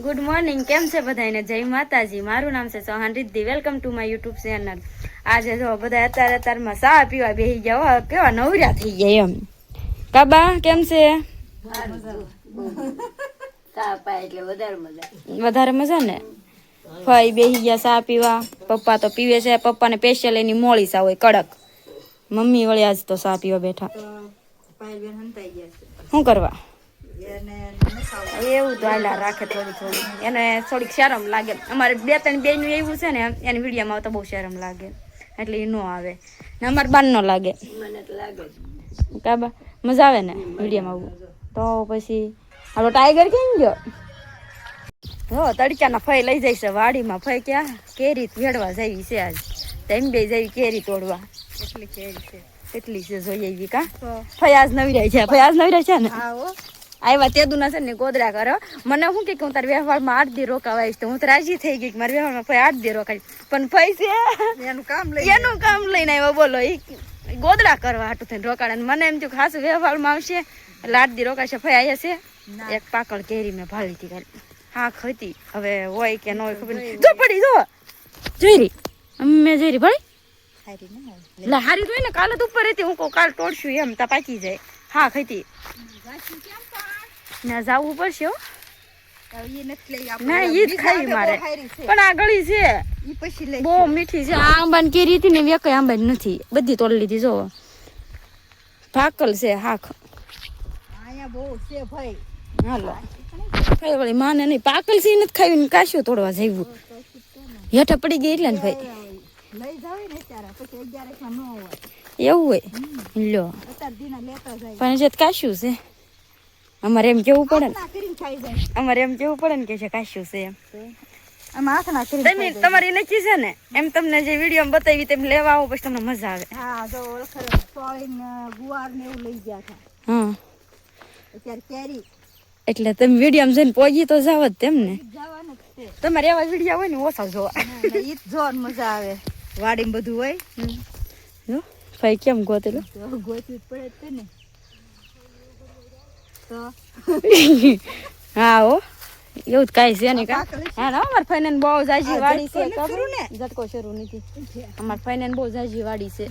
Good morning, કેમ છે બધાને? જય માતાજી. મારું નામ છે Chauhan Riddhi. Welcome to my YouTube channel. આજે જો બધા અત્યારમાં ચા પીવા બેસી ગયા, કેવા નવર્યા થઈ ગયા એમ. કાબા કેમ છે? વધારે મજા ને. ફઈ બેસી ગયા ચા પીવા. પપ્પા તો પીવે છે. પપ્પાને સ્પેશિયલ એની મોળી ચા હોય કડક. મમ્મી વળી આજ તો ચા પીવા બેઠા. શું કરવા? એવું તો હાલા રાખે થોડી એને થોડીક શરમ લાગે. અમારે 2-3 બેનું એવું છે ને, એને વિડીયોમાં તો બહુ શરમ લાગે એટલે એ ન આવે ને. અમારે બાન ન લાગે. મને તો લાગે કાબા મજા આવે ને વિડીયોમાં આવવું. તો પછી હાલો ટાઈગર કેમ ગયો? હો તડક્યાના ફઈ લઈ જાય છે વાડીમાં. ફઈ ક્યાં કેરી વેડવા જઈ છે આજ. તેમ બે જઈ કેરી તોડવા. એટલી કેરી છે, એટલી છે જોઈએ એવી કા. ફઈ આજ નવરાય છે. ફઈ આજ નવરાય છે ને. આવ્યા તેદું ના છે ને ગોદરા કરો. મને શું કે હું તારા વ્યવહારમાં 8 દી રોકાવાઈશ. તો હું તો રાજી થઈ ગઈ કે મારા વ્યવહારમાં ફઈ 8 દી રોકાઈ. પણ ફઈ છે એનું કામ લઈને આવ્યો. બોલો એ ગોદરા કરવા હાટું થઈને રોકાણ. મને એમ થયું ખાસું વ્યવહારમાં આવશે એટલે 8 દી રોકાશે. ફઈ આવ્યા છે. એક પાકળ કેરી મેં ભાળી હતી કાલે. હા ખતી હવે હોય કે ન હોય ખબર નહીં. જો પડી જો જોઈ રહી મેં જોઈ રહી ભાઈ એટલે હારી જોઈ ને. કાલે તો ઉપર હતી. હું કહું કાલ તોડશું એમ તા પાકી જાય. હા ખતી ના જવું પડશે ના ઈ જ ખાઈ મારે. પણ આ ગળી છે બહુ મીઠી છે. આ આંબાની કેરી હતી ને વેકઈ આંબાની નથી, બધી તોડી લીધી. જો ભાકલ છે હાખ હાલો કઈ વળી માને નહીં. પાકલ છે નથી ખાવી ને કાશ્યો તોડવા જવું. હેઠા પડી ગઈ એટલે ને ભાઈ એવું હોય લ્યો. પણ જે કાશ્યું છે અમારે એમ કેવું પડે ને. અમારે એમ કેવું પડે ને કે છે કાશ્યું છે એમ. તમારી નક્કી છે ને એમ. તમને જે વિડીયો બતાવી તેમ લેવા આવો પછી તમને મજા આવે. હા એટલે તમે વિડીયો જઈને પહોંચી તો જાવ જ તેમ ને. તમારે એવા વિડીયો હોય ને ઓછા જોવા મજા આવે. વાડીમાં બધું હોય. ભાઈ કેમ ગોતેલું ગોતવું પડે ને. હા હો એવું જ કઈ છે ને કા. હા અમાર ફાઈનાન બહુ જાજી વાડી છે. ઝટકો શરૂ નથી. અમાર ફાઈનાન બહુ જાજી વાડી છે.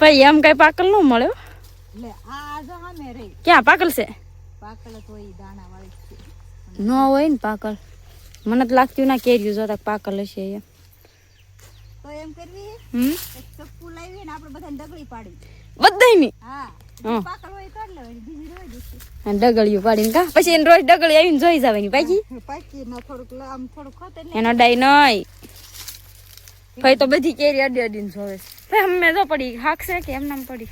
ભાઈ એમ કઈ પાકલ ન મળ્યો. ક્યાં પાકલ છે? ન હોય ને પાકલ. મને તો લાગતું ના કેરી જોતા પાકલ હશે એમ. બધાની ડગળિયું પાડીને કા પછી એને રોજ ડગળી આવીને જોઈ જવાની પાકી એનો ડાઈ નઈ. ભાઈ તો બધી કેરી અડી અડીને જોવે છે. અમે જો પડી હાક છે કે એમ નામ પડી.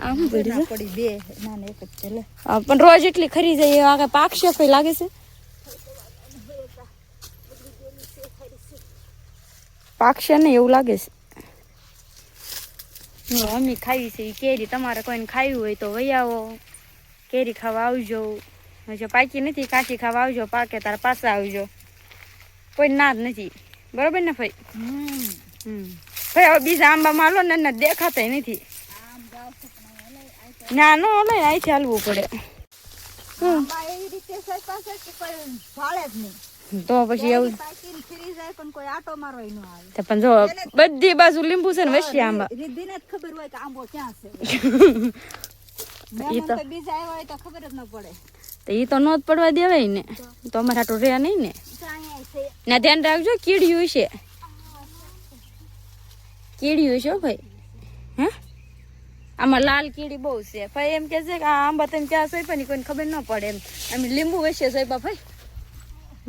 આમ પડી બે નાને એક જ છે લે. પણ રોજ એટલી ખરી જાય આગળ પાકશે કઈ લાગે છે. પાકશે ને એવું લાગે છે. અમે ખાવી છે કેરી. તમારે કોઈને ખાવી હોય તો વહી આવો. કેરી ખાવા આવજો. જો પાકી નથી કાચી ખાવા આવજો. પાકે તાર પાછા આવજો. કોઈ ના જ નથી બરોબર ને ભાઈ. ભાઈ હવે બીજા આંબા માલો ને દેખાતા નથી. ના નો લે અહીંથી હાલવું પડે. તો પછી એવું પણ જો બધી બાજુ લીંબુ છે ને વચ્ચે આંબા. ઈ તો નો જ પડવા દેવાય ને. તો અમારે હાટું રહ્યા નહીં ને. ના ધ્યાન રાખજો કીડિયું છે. કીડિયું છે ભાઈ. હે આમાં લાલ કીડી બહુ છે. ભાઈ એમ કે છે કે આ આંબા તમે ક્યાં સોંપ્યા ની કોઈને ખબર ન પડે એમ. અમે લીંબુ વચ્ચે સોંપ્યા ભાઈ.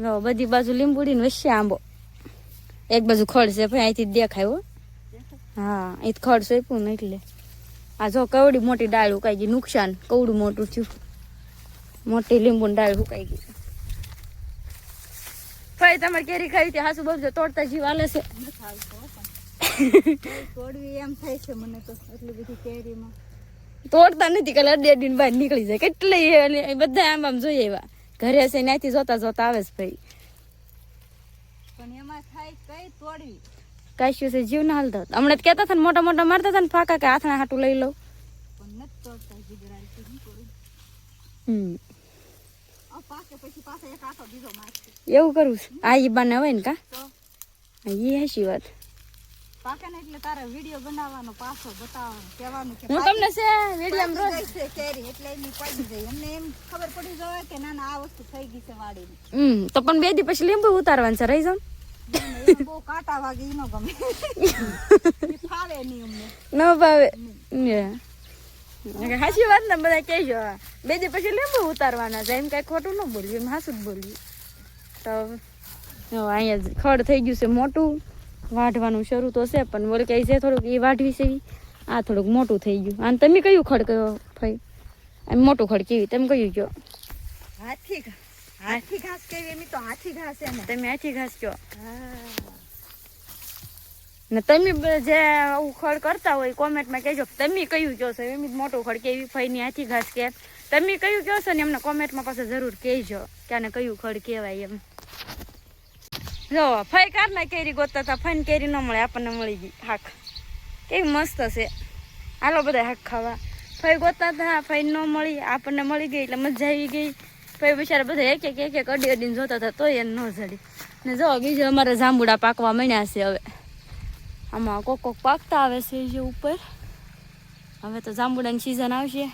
જો બધી બાજુ લીંબુડી ને વચ્ચે આંબો. એક બાજુ ખડ છે ભાઈ અહીંથી દેખાય હો. હા એ ખડ સોંપ્યું ને એટલે. આ જો કવડી મોટી ડાળ ઉકાઈ ગઈ. નુકસાન કવડું મોટું થયું. મોટી લીંબુ ડાળ ઉકાઈ ગઈ. ભાઈ તમારે કેરી ખાવી હતી હાસુ બબજો તોડતા જીવ હાલે છે. તોડવી એમ થાય છે મને તો એટલી બધી કેરીમાં. તોડતા નથી કાલે અડી અડીને બહાર નીકળી જાય. કેટલી બધા આમ આમ જોઈએ એવા ઘરે છે ત્યાંથી જોતા જોતા આવે છે ભાઈ. પણ એમાં થાય કઈ તોડવી કાશ્યું છે જીવ ના હાલતા. હમણાં કેતા હતા ને મોટા મોટા મારતા હતા ને ફાકા કે હાથના હાટું લઈ લઉં. પણ નથી તોડતા એવું કરું છું આ ઈ બાને હોય ને કા એ હસી વાત પાકે ને એટલે તારે વિડિયો બનાવવાનો પાછો બતાવવાનો કહેવાનું કે હું તમને છે વિડિયો રોજ છે કેરી એટલે એની પડી જાય એમને એમ ખબર પડી જાય કે ના ના આ વસ્તુ થઈ ગઈ છે વાડીની તો પણ 2 દી પછી લીંબુ ઉતારવાનું છે રહી જાવ બહુ કાંટા વાગે ઈ નો ગમે ઈ ફાવે નહીં અમને ન ભાવે હાચી વાત ને બધા કહેજો 2 દી પછી લીંબુ ઉતારવાના છે એમ કઈ ખોટું ન બોલ્યું એમ હાસું જ બોલ્યું તો અહીંયા ખડ થઈ ગયું છે મોટું વાઢવાનું શરૂ તો છે પણ બોલે કે છે થોડુંક એ વાઢવી છે આ થોડુંક મોટું થઈ ગયું અને તમે કયું ખડ કયો ભાઈ આમ મોટું ખડ કેવી તમે કયું કયો હાથી ઘાસ કેવી એમ તો હાથી ઘાસ છે ને તમે હાથી ઘાસ કયો ને તમે જે આવું ખડ કરતા હોય કોમેન્ટમાં કહેજો તમે કયું કહો છો એમ મોટું ખડ કેવી ફઈની હાથી ઘાસ કે તમે કયું કહો છો ને એમને કોમેન્ટમાં પાછું જરૂર કહેજો કે આને કયું ખડ કહેવાય એમ જો ફઈ કારના કેરી ગોતતા હતા ફઈને કેરી ન મળે આપણને મળી ગઈ હાક કેવી મસ્ત છે હાલો બધા હાક ખાવા ફઈ ગોતતા હતા ફઈ ન મળી આપણને મળી ગઈ એટલે મજા આવી ગઈ ફઈ બિચારા બધા એક એક અડી અડીને જોતા હતા તોય એને ન જડી ને જો બીજું અમારે જાંબુડા પાકવા માંડ્યા છે હવે આમાં કોક પાકતા આવે છે જે ઉપર હવે તો જાંબુડાની સિઝન આવશે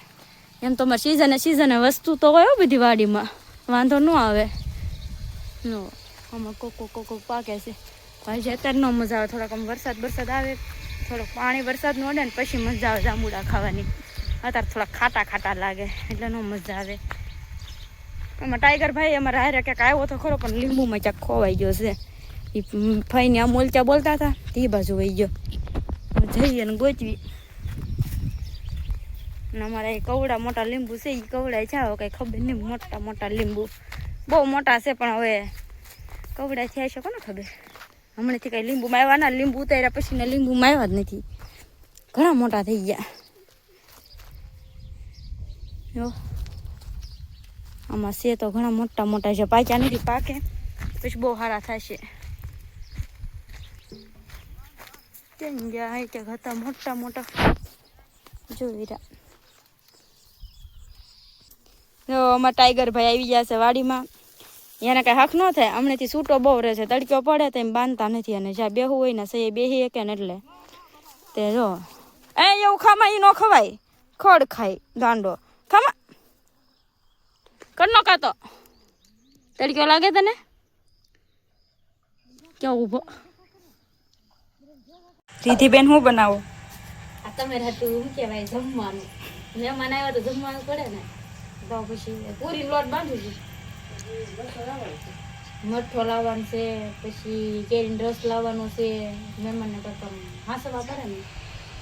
એમ તો અમારે સિઝને વસ્તુ તો હોય બધી વાડીમાં વાંધો ન આવે નો આમાં કોક પાકે છે ભાઈ જે અત્યારે ન મજા આવે થોડાક આમ વરસાદ આવે થોડોક પાણી વરસાદનું અડે ને પછી મજા આવે જાંબુડા ખાવાની અત્યારે થોડાક ખાટા લાગે એટલે ન મજા આવે આમાં ટાઈગર ભાઈ અમારા હારે ક્યાંક આવ્યો તો ખરો પણ લીંબુમાં ક્યાંક ખોવાઈ ગયો છે એ ફઈને આમ ઓલચા બોલતા હતા તે બાજુ વહી ગયો જઈએ ને ગોચવી ને અમારા એ કવડા મોટા લીંબુ છે એ કવડા છે હવે કંઈ ખબર નહીં મોટા લીંબુ બહુ મોટા છે પણ હવે કવડા થયા છે કોને ખબર હમણાંથી કઈ લીંબુમાં આવ્યા ના લીંબુ ઉતાર્યા પછી ને લીંબુમાં આવ્યા જ નથી ઘણા મોટા થઈ ગયા જો આમાં છે તો ઘણા મોટા છે પાક્યા નથી પાકે પછી બહુ સારા થશે ત્યાં ગયા hay ક્યાંક હતા મોટા જોઈ રહ્યા જો અમારા ટાઈગર ભાઈ આવી ગયા છે વાડીમાં એને કઈ હક ન થાય હમણાંથી છૂટો બહુ રહે છે તડક્યો પડે તો એમ બાંધતા નથી અને જ્યાં બેહવું હોય ને સહી બેહી કે ને એટલે તે જો એવું ખામાં એ ન ખવાય ખડ ખાય ગાંડો ખામાં કર કાતો તડક્યો લાગે તને ક્યાં ઊભો રીધિબેન શું બનાવો આ તમે હતું શું કહેવાય જમવાનું મહેમાન આવ્યા તો જમવાનું પડે ને તો પછી પૂરી લોટ બાંધું છું મઠો લાવવાનો છે પછી કેરીનો રસ લાવવાનો છે મહેમાનને કરતા હાંસવા પડે ને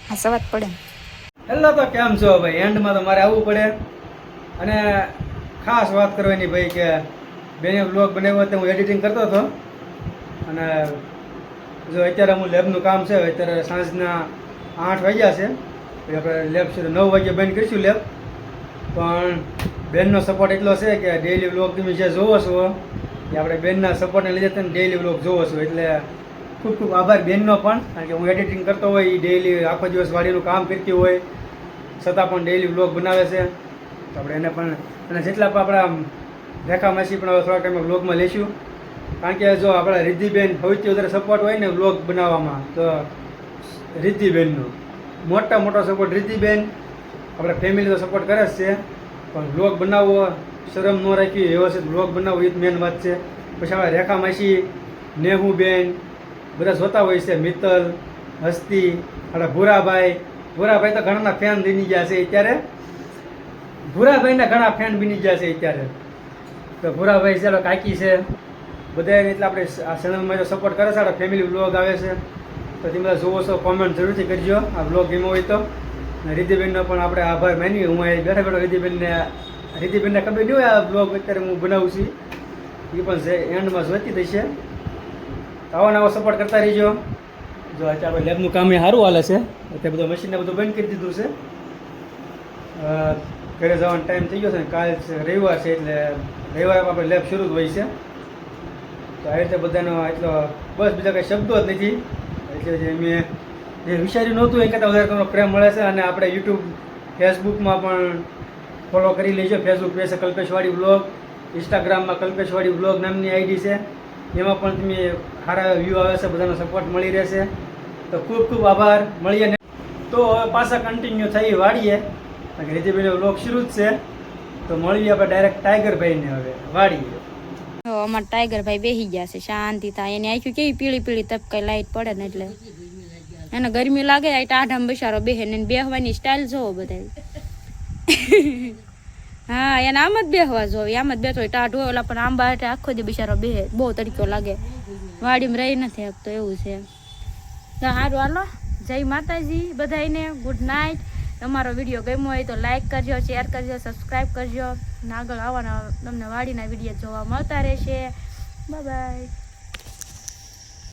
હાંસવા જ પડે હેલો તો કેમ છો ભાઈ એન્ડમાં તો મારે આવવું પડે અને ખાસ વાત કરવાની ભાઈ કે બેને બ્લોગ બનાવ્યો તો હું એડિટિંગ કરતો હતો અને જો અત્યારે હું લેબનું કામ છે અત્યારે સાંજના 8 વાગ્યા છે પછી આપણે લેબ છે 9 વાગ્યે બંધ કરીશું લેબ પણ બેનનો સપોર્ટ એટલો છે કે ડેઈલી બ્લોગ તમે જે જોવો છો એ આપણે બેનના સપોર્ટને લીધે તમે ડેઈલી બ્લોગ જોવો છો એટલે ખૂબ ખૂબ આભાર બેનનો પણ કારણ કે હું એડિટિંગ કરતો હોય એ ડેઈલી આખો દિવસ વાડીનું કામ કરતી હોય છતાં પણ ડેઈલી બ્લોગ બનાવે છે તો આપણે એને પણ અને જેટલા પણ આપણા રેખા માસી પણ હવે થોડા ટાઈમમાં બ્લોગમાં લઈશું કારણ કે જો આપણા રિદ્ધિબેન સૌથી વધારે સપોર્ટ હોય ને બ્લોગ બનાવવામાં તો રિદ્ધિબેનનો મોટો સપોર્ટ રિદ્ધિબેન આપણે ફેમિલી તો સપોર્ટ કરે જ છે પણ બ્લોગ બનાવવો શરમ ન રાખી વ્યવસ્થિત બ્લોગ બનાવવો એ જ મેન વાત છે પછી આપણા રેખા માસી નેહુબેન બધા જોતા હોય છે મિત્તલ હસ્તી આપણા ભૂરાભાઈ તો ઘણાના ફેન બની ગયા છે અત્યારે ભૂરાભાઈના ઘણા ફેન બની ગયા છે અત્યારે તો ભૂરાભાઈ ચાલો કાકી છે બધાને એટલે આપણે આ ચેનલમાં જો સપોર્ટ કરે છે આપણા ફેમિલી બ્લોગ આવે છે તો તમે બધા જોવો છો કોમેન્ટ જરૂરથી કરજો આ બ્લોગ ગમ્યો હોય તો રિદ્ધિબેનનો પણ આપણે આભાર માનીએ હું અહીં બેઠા રિદ્ધિબેનને ખબર નહીં હોય આ બ્લોગ અત્યારે હું બનાવું છું એ પણ છે એન્ડમાં જોતી થશે આવો સપોર્ટ કરતા રહીજો જો અત્યારે લેબનું કામ એ સારું હાલે છે અત્યારે બધું મશીનને બધું બંધ કરી દીધું છે ઘરે જવાનો ટાઈમ થઈ ગયો છે ને કાલ રવિવાર છે એટલે રવિવારે આપણે લેબ શરૂ જ હોય છે તો આ રીતે બધાનો એટલો બસ બીજા કંઈ શબ્દો જ નથી એટલે જે મેં જે વિચાર્યું નહોતું એ કરતાં વધારે તમારો પ્રેમ મળે છે અને આપણે યુટ્યુબ ફેસબુકમાં પણ ફોલો કરી લેજો. ફેસબુક પેજ છે કલ્પેશવાડી બ્લોગ, ઇન્સ્ટાગ્રામમાં કલ્પેશવાડી બ્લોગ નામની આઈડી છે, એમાં પણ તમે સારા વ્યૂ આવે છે, બધાનો સપોર્ટ મળી રહેશે. તો ખૂબ ખૂબ આભાર. મળીએ ને તો હવે પાછા કન્ટિન્યુ થઈ વાડીએ, રીતિબેનનો બ્લોગ શરૂ જ છે. તો મળીએ આપણે ડાયરેક્ટ ટાઈગરભાઈને હવે વાડીએ. અમારા ટાઈગર ભાઈ બેસી ગયા છે, શાંતિ થાય. એની આંખી કેવી પીળી પીળી તપકાઈ લાઈટ પડે ને એટલે એને ગરમી લાગે. આ ટાઢામાં બિચારો બેહે ને બેહવાની સ્ટાઇલ જોવો બધા. હા, એને આમ જ બેહવા જોવે, આમ જ બેઠો ટાઢો ઓલા પણ આંબા એટલે આખો દી બિચારો બેહે, બહુ તડકો લાગે, વાડીમાં રહી નથી શકતો એવું છે. તો સારું હાલો, જય માતાજી બધાને, ગુડ નાઇટ. તમારો વિડીયો ગમ્યો હોય તો લાઈક કરજો, શેર કરજો, સબસ્ક્રાઈબ કરજો. આગળ આવવાના તમને વાડીના વિડીયો જોવા મળતા રહેશે. Bye bye.